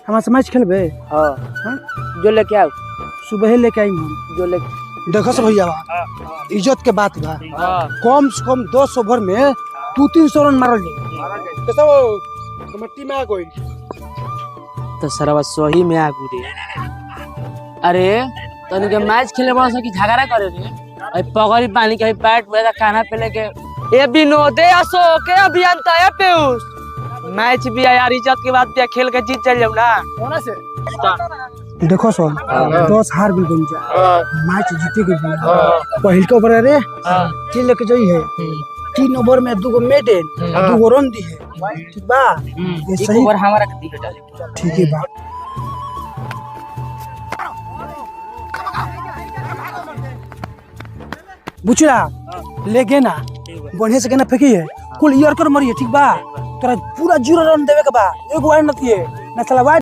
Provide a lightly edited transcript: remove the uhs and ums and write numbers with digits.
हमारे से मैच खेलबे? हाँ हाँ? जो लेके आओ सुबह लेके आई हम। जो ले देखो से भैया इज्जत के बात बा। कम से कम 10 ओवर में 200-300 रन मारल जाए। कैसा वो कमेटी में आ गई? तो सरवा सही में आगू रे। अरे तनी के मैच खेले बड़ा सा की झगड़ा करे रे। अई पगड़ी पानी के बैट वेदा काना पे लेके ए विनोद ए अशोक ए अभियंता ए पीयूष मैच भी है यार, इज्जत के बाद भी खेल के जीत चल जाऊ ना। होना से देखो सो 10 हार भी बन जा, मैच जीते के भी पहिल के ओवर रे तीन लेके जाई है। 3 ओवर में 2 मेडन 2 रन दी है। ठीक बा? ये एक सही ओवर हमारा के दी डाले। ठीक है बा। बुचड़ा लेगे ना बढ़िया से कहना फेंकी है, कुल ईयर कर मरी है। ठीक बा? तोरा पूरा 0 रन देवे के बा, एगो वाइड नती है ना, चला